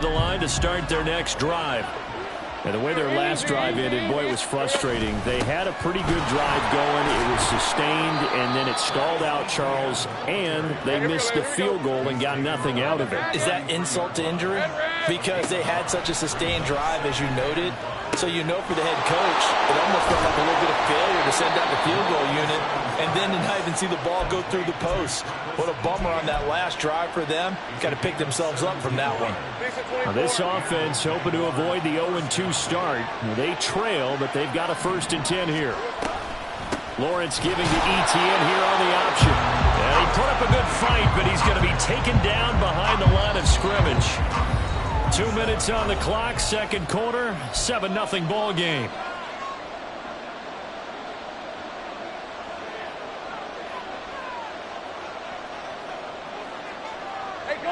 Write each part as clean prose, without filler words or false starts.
The line to start their next drive. And the way their last drive ended, boy, it was frustrating. They had a pretty good drive going. It was sustained, and then it stalled out, Charles, and they missed the field goal and got nothing out of it. Is that insult to injury? Because they had such a sustained drive, as you noted. So you know for the head coach, it almost felt like a little bit of failure to send out the field goal unit and then to not even see the ball go through the post. What a bummer on that last drive for them. Got to pick themselves up from that one. Now this offense hoping to avoid the 0-2 start. They trail, but they've got a 1st and 10 here. Lawrence giving to Etienne here on the option. And he put up a good fight, but he's going to be taken down behind the line of scrimmage. 2 minutes on the clock, second quarter, 7-0 ball game. Hey, go!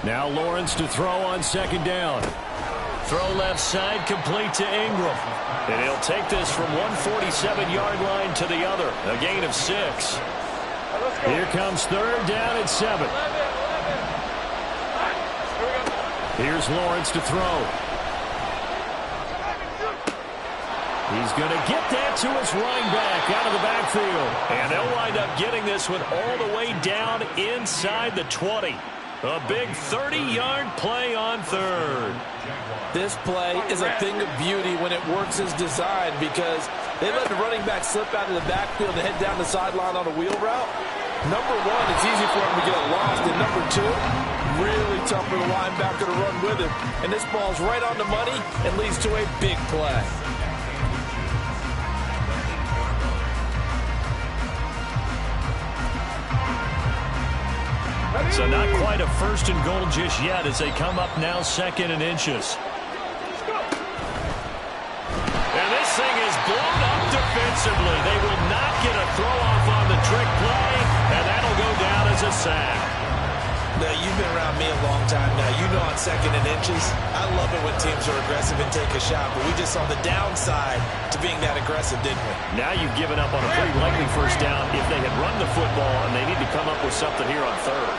Now Lawrence to throw on second down. Throw left side, complete to Ingram. And he'll take this from 147-yard line to the other. A gain of 6. Here comes third down at 7. Here's Lawrence to throw. He's going to get that to his running back out of the backfield. And they'll wind up getting this one all the way down inside the 20. A big 30-yard play on third. This play is a thing of beauty when it works as designed because they let the running back slip out of the backfield and head down the sideline on a wheel route. Number one, it's easy for him to get lost. And number two, really tough for the linebacker to run with him. And this ball's right on the money and leads to a big play. So not quite a 1st and goal just yet as they come up now 2nd and inches. And this thing is blown up defensively. They will not get a throw-off on the trick play, and that'll go down as a sack. Now, you've been around me a long time now. You know on 2nd and inches, I love it when teams are aggressive and take a shot, but we just saw the downside to being that aggressive, didn't we? Now you've given up on a pretty likely 1st down if they had run the football, and they need to come up with something here on third.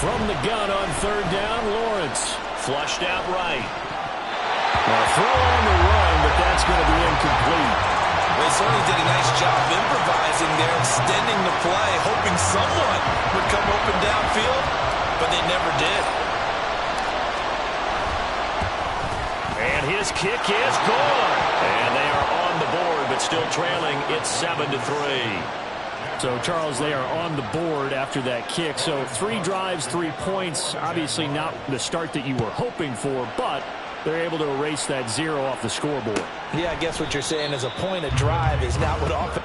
From the gun on third down, Lawrence. Flushed out right. A throw on the run, but that's going to be incomplete. They certainly did a nice job improvising there, extending the play, hoping someone would come open downfield, but they never did. And his kick is gone. And they are on the board, but still trailing. It's 7-3. So, Charles, they are on the board after that kick. So 3 drives, 3 points. Obviously not the start that you were hoping for, but they're able to erase that 0 off the scoreboard. Yeah, I guess what you're saying is a point of drive is not what offense.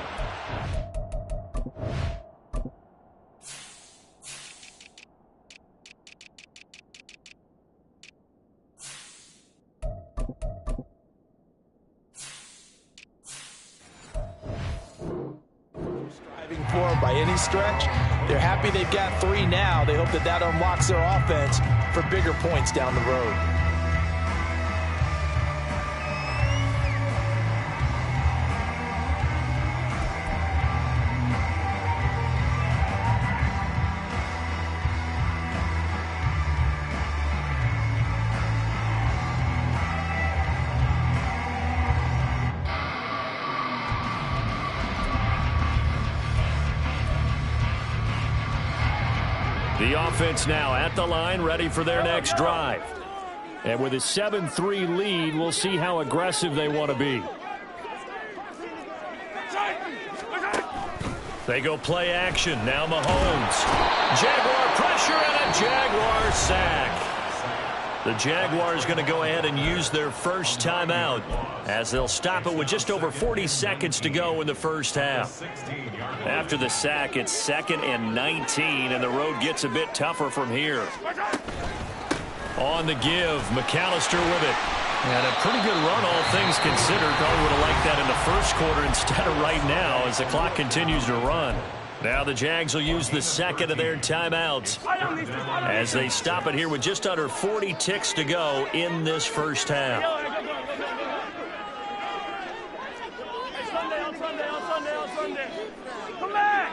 By any stretch. They're happy they've got 3 now. They hope that that unlocks their offense for bigger points down the road. The offense now at the line, ready for their next drive. And with a 7-3 lead, we'll see how aggressive they want to be. They go play action. Now Mahomes. Jaguar pressure and a Jaguar sack. The Jaguars going to go ahead and use their first timeout as they'll stop it with just over 40 seconds to go in the first half. After the sack, it's 2nd and 19, and the road gets a bit tougher from here. On the give, McAllister with it. And a pretty good run, all things considered. Probably would have liked that in the first quarter instead of right now as the clock continues to run. Now the Jags will use the 2nd of their timeouts as they stop it here with just under 40 ticks to go in this first half. Sunday. Come back.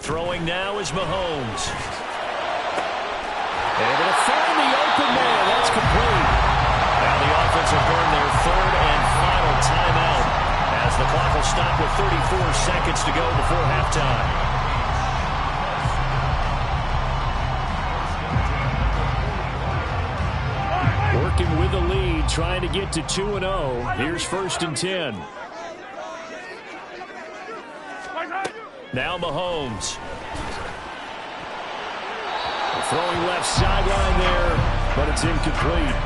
Throwing now is Mahomes. Able to find the open man. That's complete. Now the offense will burn their third and final timeout as the clock will stop with 34 seconds to go before halftime. Working with the lead, trying to get to 2-0. Here's 1st and 10. Now Mahomes. Throwing left sideline there, but it's incomplete.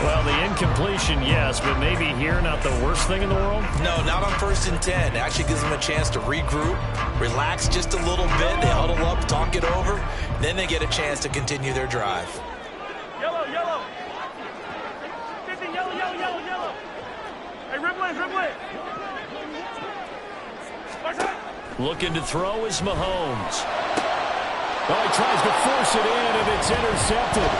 Well, the incompletion, yes, but maybe here not the worst thing in the world? No, not on 1st and 10. It actually gives them a chance to regroup, relax just a little bit. They huddle up, talk it over, then they get a chance to continue their drive. Yellow, yellow. 50, yellow, yellow, yellow, yellow. Hey, dribble it, dribble it. Looking to throw is Mahomes. Oh, he tries to force it in, and it's intercepted.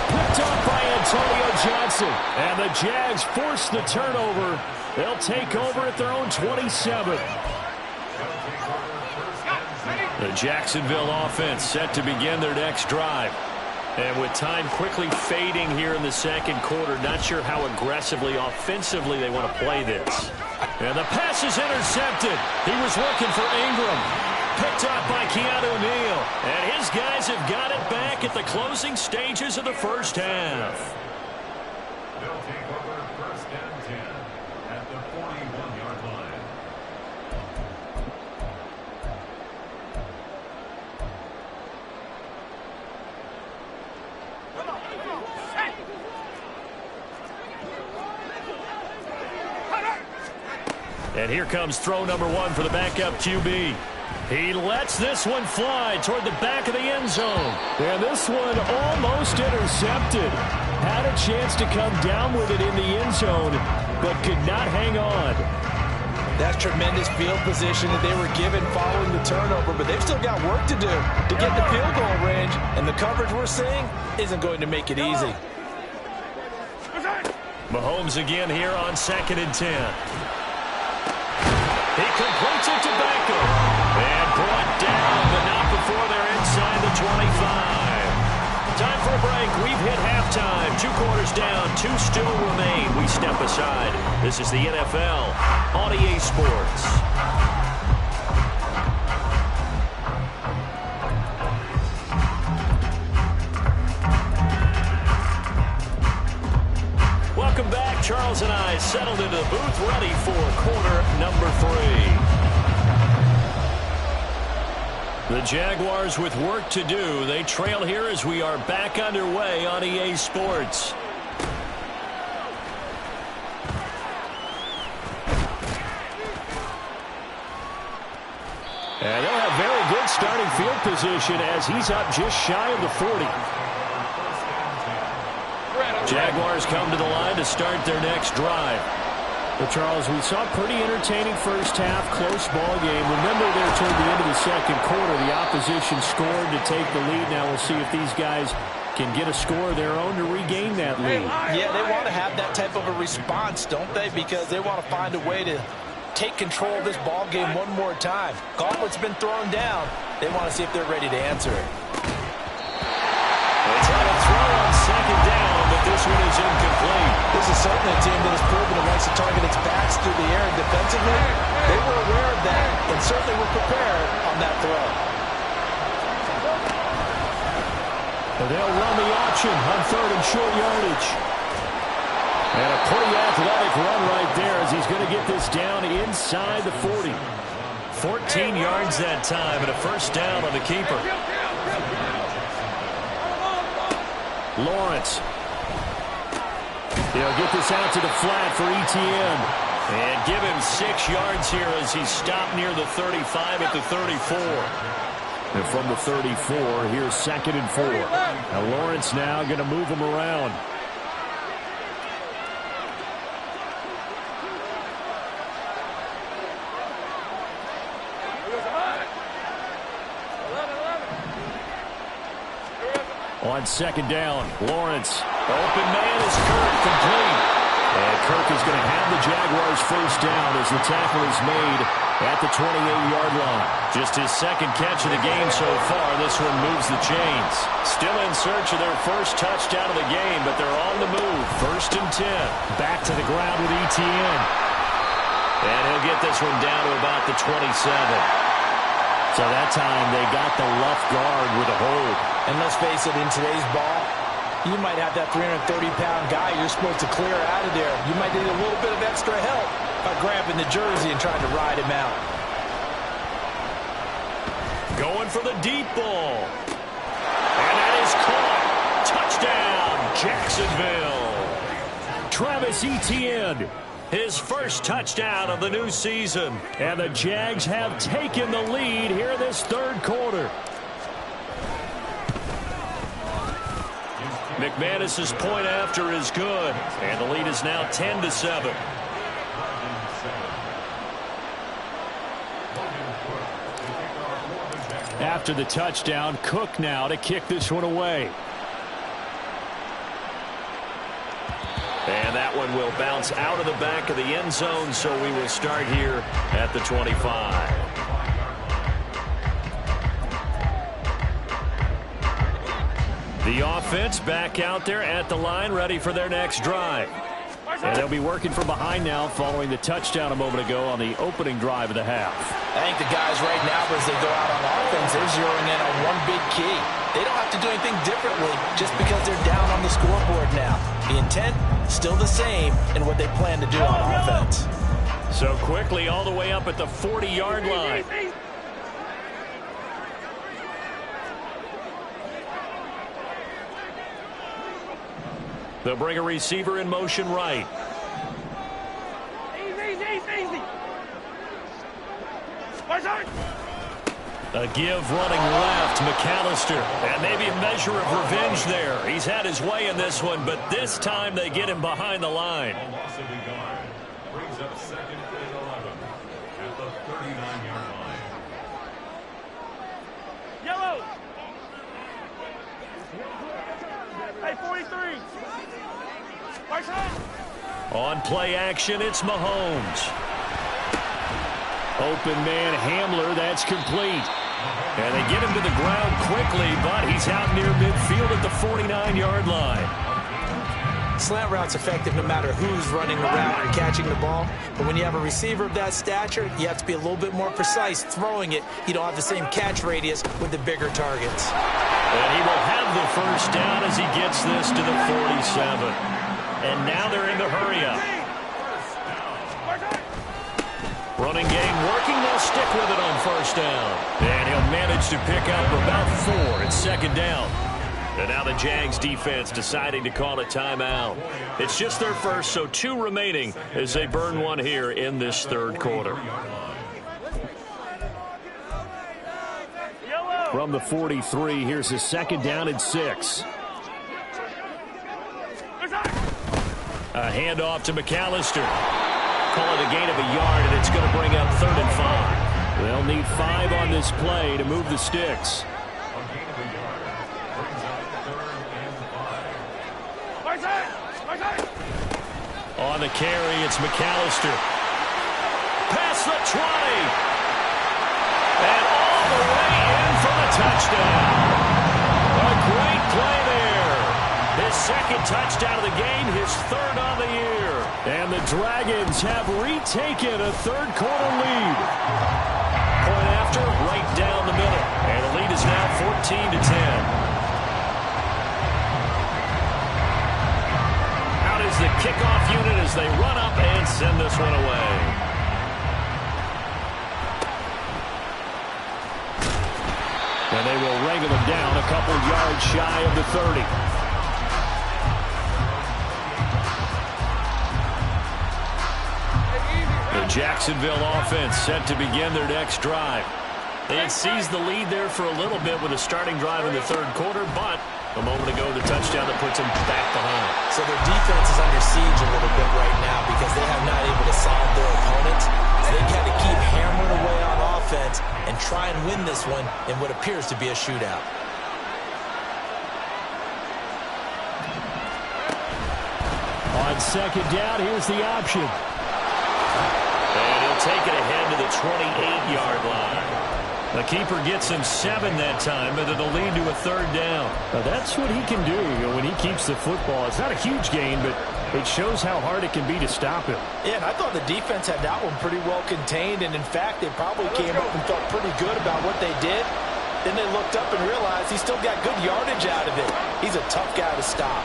Picked up by Antonio Johnson. And the Jags force the turnover. They'll take over at their own 27. The Jacksonville offense set to begin their next drive. And with time quickly fading here in the second quarter, not sure how aggressively, offensively they want to play this. And the pass is intercepted. He was looking for Ingram. Picked up by Keanu Neal. And his guys have got it back at the closing stages of the first half. They'll take over 1st and 10 at the 41-yard line. And here comes throw number 1 for the backup QB. He lets this one fly toward the back of the end zone. And this one almost intercepted. Had a chance to come down with it in the end zone, but could not hang on. That's tremendous field position that they were given following the turnover, but they've still got work to do to get the field goal range, and the coverage we're seeing isn't going to make it easy. Mahomes again here on 2nd and 10. He completes it to Beckham. And brought down, but not before they're inside the 25. Time for a break. We've hit halftime. 2 quarters down, 2 still remain. We step aside. This is the NFL on EA Sports. Welcome back. Charles and I settled into the booth, ready for quarter number 3. The Jaguars with work to do. They trail here as we are back underway on EA Sports. And they'll have very good starting field position as he's up just shy of the 40. Jaguars come to the line to start their next drive. Well, Charles, we saw a pretty entertaining first half, close ball game. Remember there toward the end of the second quarter, the opposition scored to take the lead. Now we'll see if these guys can get a score of their own to regain that lead. Yeah, they want to have that type of a response, don't they? Because they want to find a way to take control of this ball game one more time. Gauntlet's been thrown down. They want to see if they're ready to answer it. They try to throw on 2nd down, but this one is incomplete. This is certainly a team that has proven it likes to target its backs through the air. And defensively, they were aware of that and certainly were prepared on that throw. And they'll run the option on 3rd and short yardage. And a pretty athletic run right there as he's going to get this down inside the 40. 14 yards that time and a first down on the keeper. Lawrence. They'll get this out to the flat for Etienne. And give him 6 yards here as he's stopped near the 35 at the 34. And from the 34, here's 2nd and 4. Now Lawrence now going to move him around. On 2nd down, Lawrence. Open man is Kirk, complete. And Kirk is going to have the Jaguars first down as the tackle is made at the 28-yard line. Just his second catch of the game so far. This one moves the chains. Still in search of their first touchdown of the game, but they're on the move. First and 10. Back to the ground with ETN. And he'll get this one down to about the 27. So that time they got the left guard with a hold. And let's face it, in today's ball, you might have that 330-pound guy you're supposed to clear out of there. You might need a little bit of extra help by grabbing the jersey and trying to ride him out. Going for the deep ball. And that is caught. Touchdown, Jacksonville. Travis Etienne, his first touchdown of the new season. And the Jags have taken the lead here in this third quarter. McManus's point after is good, and the lead is now 10-7. After the touchdown, Cook now to kick this one away. And that one will bounce out of the back of the end zone, so we will start here at the 25. The offense back out there at the line, ready for their next drive. And they'll be working from behind now following the touchdown a moment ago on the opening drive of the half. I think the guys right now, as they go out on offense, they're zeroing in on one big key. They don't have to do anything differently just because they're down on the scoreboard now. The intent, still the same in what they plan to do on offense. So quickly all the way up at the 40-yard line. They'll bring a receiver in motion right. Easy. A give running left, McAllister. And maybe a measure of revenge there. He's had his way in this one, but this time they get him behind the line. Brings up second and 11 at the 39-yard line. Yellow. Hey, 43. On play action, it's Mahomes. Open man Hamler, that's complete. And they get him to the ground quickly, but he's out near midfield at the 49-yard line. Slant route's effective no matter who's running the route and catching the ball. But when you have a receiver of that stature, you have to be a little bit more precise throwing it. You don't have the same catch radius with the bigger targets. And he will have the first down as he gets this to the 47. And now they're in the hurry-up. Running game working. They'll stick with it on first down. And he'll manage to pick up about 4 at second down. And now the Jags defense deciding to call a timeout. It's just their first, so 2 remaining as they burn one here in this third quarter. From the 43, here's a second down and 6. A handoff to McAllister. Call it a gain of a yard, and it's going to bring up 3rd and 5. They'll need 5 on this play to move the sticks. On the carry, it's McAllister. Past the 20. And all the way in for the touchdown. A great play there. His second touchdown of the game, his 3rd on the year. And the Dragons have retaken a third quarter lead. Point after, right down the middle. And the lead is now 14-10. Out is the kickoff unit as they run up and send this one away. And they will wrangle them down a couple yards shy of the 30. The Jacksonville offense set to begin their next drive. They had seized the lead there for a little bit with a starting drive in the third quarter, but a moment ago the touchdown that puts them back behind. So their defense is under siege a little bit right now because they have not able to solve their opponents. So they've got to keep hammering away on offense and try and win this one in what appears to be a shootout. On On second down, here's the option. And he'll take it ahead to the 28-yard line. The keeper gets him 7 that time, but it'll lead to a third down. That's what he can do, when he keeps the football. It's not a huge gain, but it shows how hard it can be to stop him. Yeah, and I thought the defense had that one pretty well contained, and in fact, they probably came up and felt pretty good about what they did. Then they looked up and realized he still got good yardage out of it. He's a tough guy to stop.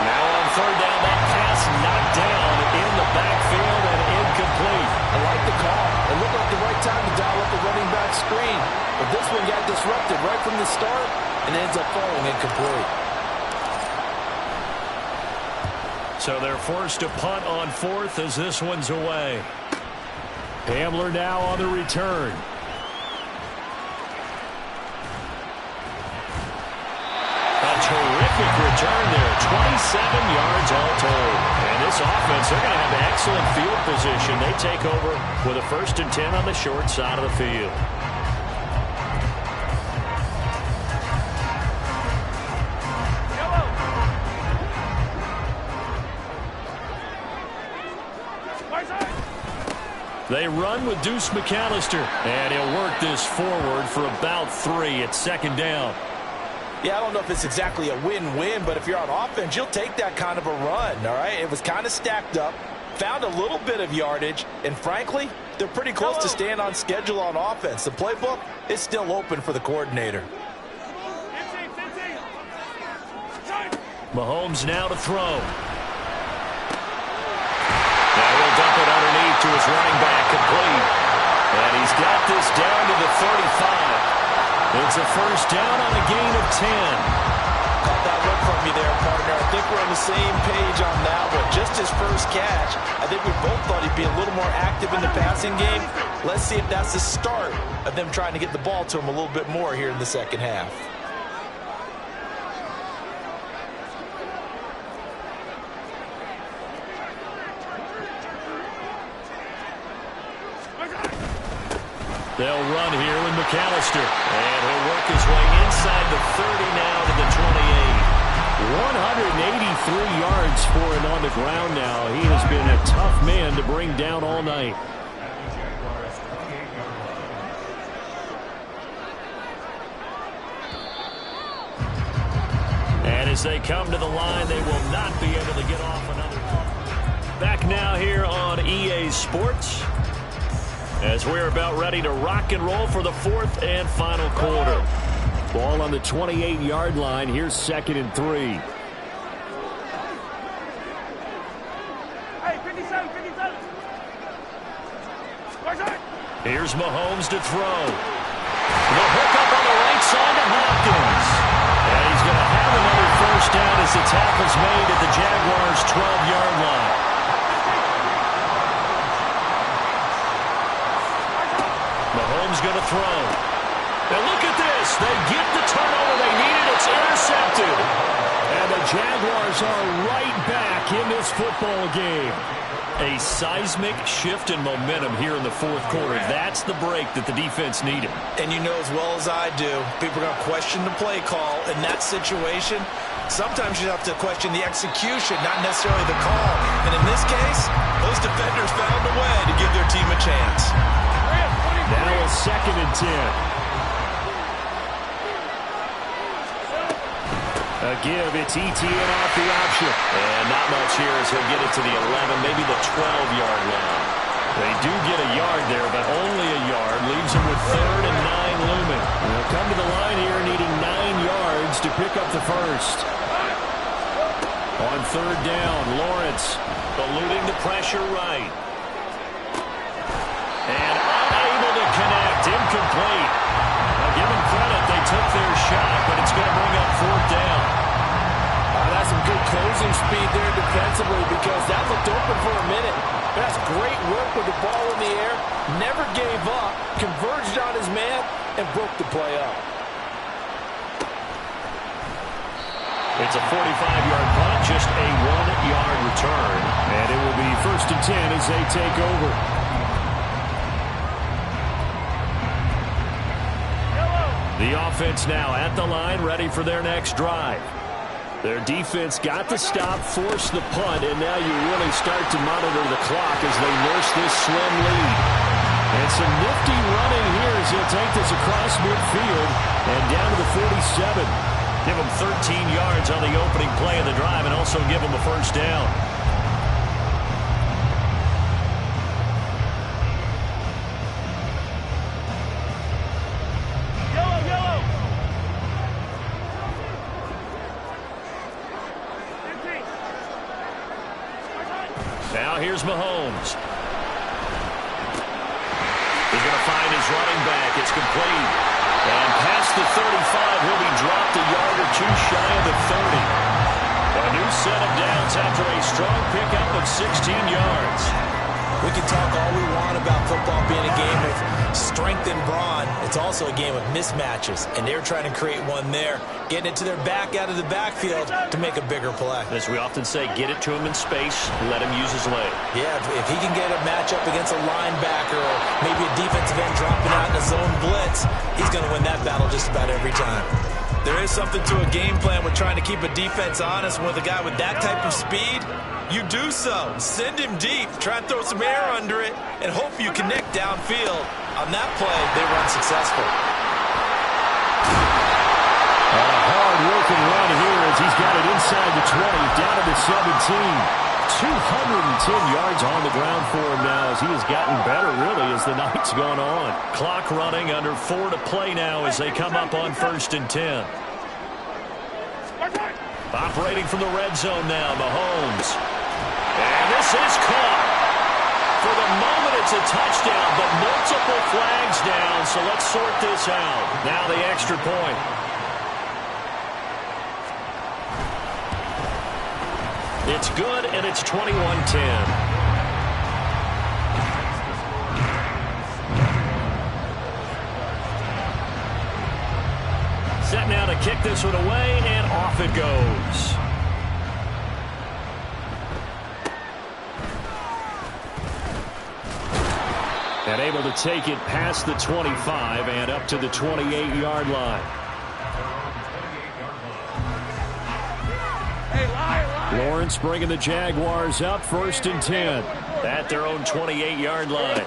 Now on third down, that pass knocked down in the backfield and incomplete. I like the call. It looked like the right time to dial up the running back screen. But this one got disrupted right from the start and ends up falling incomplete. So they're forced to punt on fourth as this one's away. Hamler now on the return. A terrific return there. 27 yards all told. And this offense, they're going to have excellent field position. They take over with a 1st and 10 on the short side of the field. They run with Deuce McAllister. And he'll work this forward for about 3 at second down. Yeah, I don't know if it's exactly a win-win, but if you're on offense, you'll take that kind of a run, all right? It was kind of stacked up, found a little bit of yardage, and frankly, they're pretty close to staying on schedule on offense. The playbook is still open for the coordinator. Mahomes now to throw. Now he'll dump it underneath to his running back, complete. And he's got this down to the 35. It's a first down on a gain of 10. Caught that look from you there, partner. I think we're on the same page on that one. Just his first catch, I think we both thought he'd be a little more active in the passing game. Let's see if that's the start of them trying to get the ball to him a little bit more here in the second half. They'll run here with McAllister. And he'll work his way inside the 30 now to the 28. 183 yards for him on the ground now. He has been a tough man to bring down all night. And as they come to the line, they will not be able to get off another. Back now here on EA Sports, as we're about ready to rock and roll for the 4th and final quarter. Ball on the 28-yard line. Here's 2nd and 3. Hey, 57, 57. Here's Mahomes to throw. The hook up on the right side to Hopkins. And he's going to have another first down as the tackle's made at the Jaguars' 12-yard line. Mahomes going to throw. And look at this. They get the turnover they needed. It's intercepted. And the Jaguars are right back in this football game. A seismic shift in momentum here in the 4th quarter. That's the break that the defense needed. And you know as well as I do, people are going to question the play call in that situation. Sometimes you have to question the execution, not necessarily the call. And in this case, those defenders found a way to give their team a chance. Now a 2nd and 10. A give, it's ETN off the option. And not much here as he'll get it to the 11, maybe the 12-yard line. They do get a yard there, but only a yard. Leaves them with 3rd and 9 looming. They'll come to the line here needing 9 yards to pick up the first. On 3rd down, Lawrence eluding the pressure right. And unable to connect, incomplete. Now, give them credit, they took their shot, but it's going to bring up 4th down. That's some good closing speed there defensively because that looked open for a minute. That's great work with the ball in the air. Never gave up, converged on his man, and broke the play up. It's a 45-yard punt, just a 1-yard return. And it will be 1st and 10 as they take over. The offense now at the line, ready for their next drive. Their defense got the stop, forced the punt, and now you really start to monitor the clock as they nurse this slim lead. And some nifty running here as he'll take this across midfield and down to the 47. Give him 13 yards on the opening play of the drive and also give him a first down. Now here's Mahomes. He's going to find his running back. It's complete. And past the 35, he'll be dropped a yard or two shy of the 30. A new set of downs after a strong pickup of 16 yards. We can talk all we want about football being a game of strength and brawn. It's also a game of mismatches, and they're trying to create one there, getting it to their back out of the backfield to make a bigger play. As we often say, get it to him in space, let him use his leg. Yeah, if he can get a matchup against a linebacker or maybe a defensive end dropping out in a zone blitz, he's going to win that battle just about every time. There is something to a game plan with trying to keep a defense honest. With a guy with that type of speed, you do so. Send him deep, try and throw some air under it, and hope you connect downfield. On that play, they run successful. A hard-working run here as he's got it inside the 20, down to the 17. 210 yards on the ground for him now as he has gotten better, really, as the night's gone on. Clock running, under 4 to play now as they come up on 1st and 10. Operating from the red zone now, Mahomes. And this is caught. For the moment, it's a touchdown, but multiple flags down, so let's sort this out. Now the extra point. It's good, and it's 21-10. Set now to kick this one away, and off it goes. And able to take it past the 25 and up to the 28-yard line. Lawrence bringing the Jaguars up, 1st and 10. At their own 28-yard line.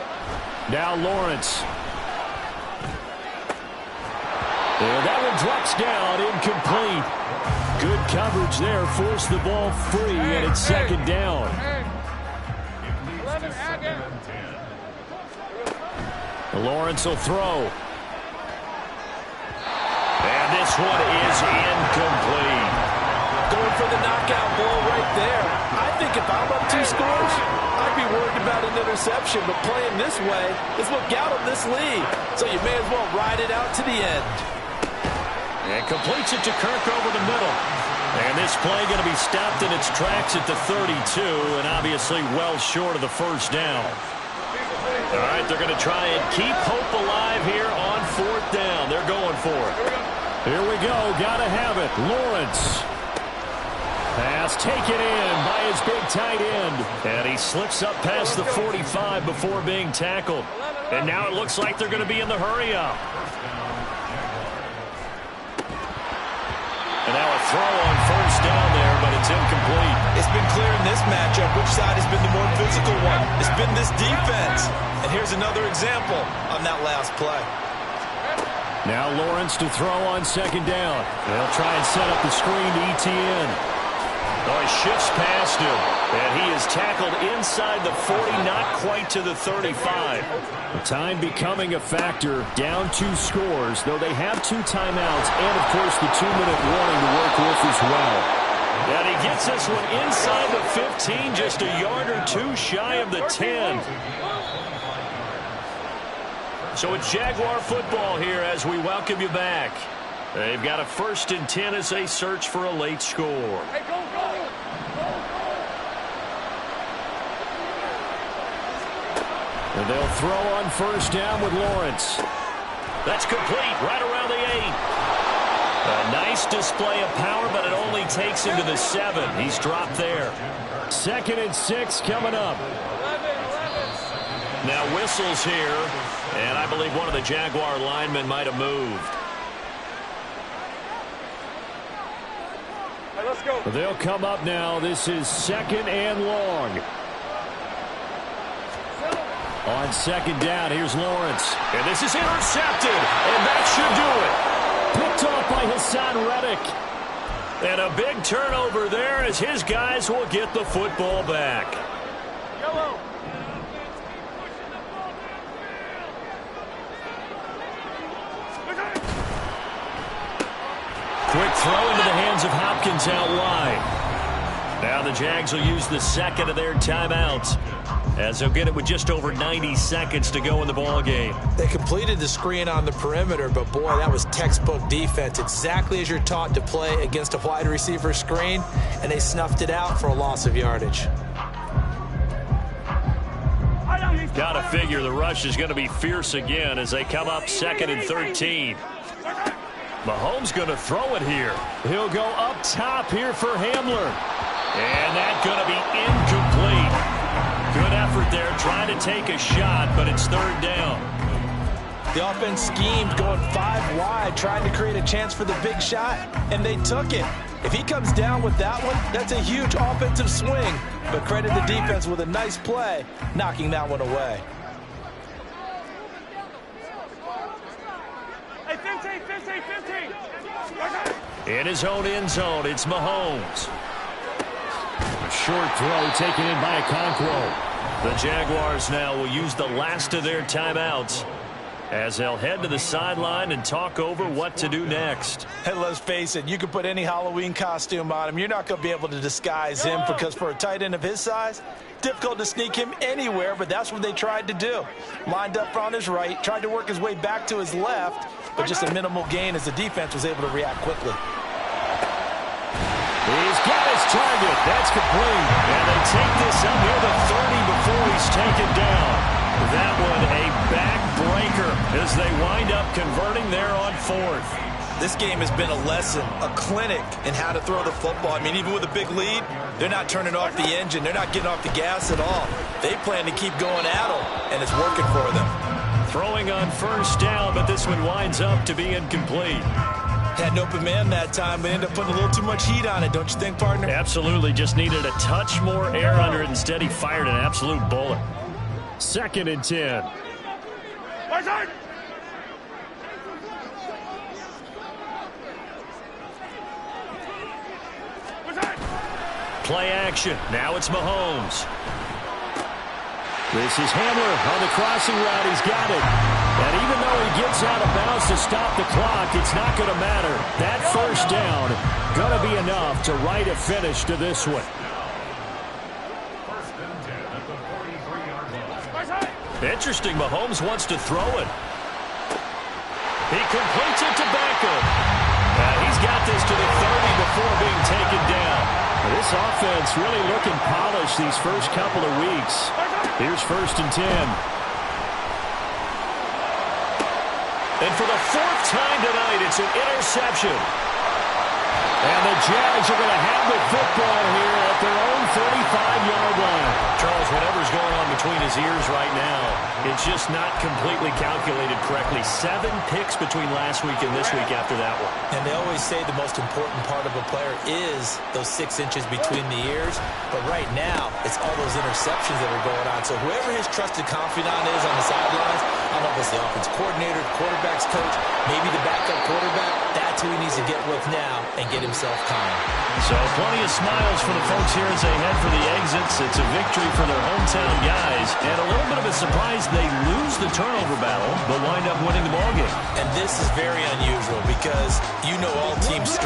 Now Lawrence. And that one drops down, incomplete. Good coverage there, forced the ball free, and it's 2nd down. Lawrence will throw. And this one is incomplete. Going for the knockout blow right there. I think if I'm up 2 scores, I'd be worried about an interception, but playing this way is look out on this lead. So you may as well ride it out to the end. And completes it to Kirk over the middle. And this play going to be stopped in its tracks at the 32, and obviously well short of the 1st down. All right, they're going to try and keep hope alive here on 4th down. They're going for it. Here we go. Got to have it. Lawrence. Pass taken in by his big tight end. And he slips up past the 45 before being tackled. And now it looks like they're going to be in the hurry-up. And now a throw on 1st down there, but it's incomplete. It's been clear in this matchup which side has been the more physical one. It's been this defense. And here's another example on that last play. Now Lawrence to throw on 2nd down. They'll try and set up the screen to ETN. Oh, he shifts past him. And he is tackled inside the 40, not quite to the 35. The time becoming a factor. Down 2 scores, though they have 2 timeouts and, of course, the 2-minute warning to work with as well. And he gets this one inside the 15, just a yard or 2 shy of the 10. So it's Jaguar football here as we welcome you back. They've got a 1st and 10 as they search for a late score. Hey, go, go! And they'll throw on 1st down with Lawrence. That's complete, right around the 8. A nice display of power, but it only takes him to the 7. He's dropped there. 2nd and 6 coming up. Now whistles here, and I believe one of the Jaguar linemen might have moved. let's go. They'll come up now. This is 2nd and long. On 2nd down, here's Lawrence. And this is intercepted, and that should do it. Picked off by Hassan Reddick. And a big turnover there as his guys will get the football back. Yellow. Quick throw into the hands of Hopkins out wide. Now the Jags will use the second of their timeouts, as they'll get it with just over 90 seconds to go in the ball game. They completed the screen on the perimeter, but boy, that was textbook defense. Exactly as you're taught to play against a wide receiver screen, and they snuffed it out for a loss of yardage. Gotta figure the rush is going to be fierce again as they come up 2nd and 13. Mahomes going to throw it here. He'll go up top here for Hamler. And that's going to be incomplete. Good effort there, trying to take a shot, but it's 3rd down. The offense schemed going 5 wide, trying to create a chance for the big shot, and they took it. If he comes down with that one, that's a huge offensive swing. But credit the defense with a nice play, knocking that one away. Hey, 15. In his own end zone, it's Mahomes. A short throw taken in by Okonkwo. The Jaguars now will use the last of their timeouts as they'll head to the sideline and talk over what to do next. Hey, let's face it, you can put any Halloween costume on him. You're not going to be able to disguise him because for a tight end of his size, difficult to sneak him anywhere, but that's what they tried to do. Lined up on his right, tried to work his way back to his left, but just a minimal gain as the defense was able to react quickly. He's got his target. That's complete. And they take this up near the 30 before he's taken down. That one a backbreaker as they wind up converting there on 4th. This game has been a lesson, a clinic in how to throw the football. I mean, even with a big lead, they're not turning off the engine. They're not getting off the gas at all. They plan to keep going at them, and it's working for them. Throwing on 1st down, but this one winds up to be incomplete. Had an open man that time, but ended up putting a little too much heat on it, don't you think, partner? Absolutely. Just needed a touch more air under it. Instead, he fired an absolute bullet. 2nd and 10. Play action. Now it's Mahomes. This is Hamler on the crossing route. He's got it. And even though he gets out of bounds to stop the clock, it's not going to matter. That 1st down going to be enough to write a finish to this one. 1st and 10 at the 43-yard line. Interesting. Mahomes wants to throw it. He completes it to Beckham. He's got this to the 30 before being taken down. This offense really looking polished these first couple of weeks. Here's 1st and 10. And for the 4th time tonight, it's an interception. And the Jags are going to have the football here at their own 45-yard line. Charles, whatever's going on between his ears right now, it's just not completely calculated correctly. 7 picks between last week and this week after that one. And they always say the most important part of a player is those 6 inches between the ears. But right now, it's all those interceptions that are going on. So whoever his trusted confidant is on the sidelines, I don't know if it's the offense coordinator, quarterback's coach, maybe the backup quarterback, that's who he needs to get with now and get himself calm. So plenty of smiles for the folks here as they head for the exits. It's a victory for their hometown guys. And a little bit of a surprise, they lose the turnover battle, but wind up winning the ballgame. And this is very unusual because you know all teams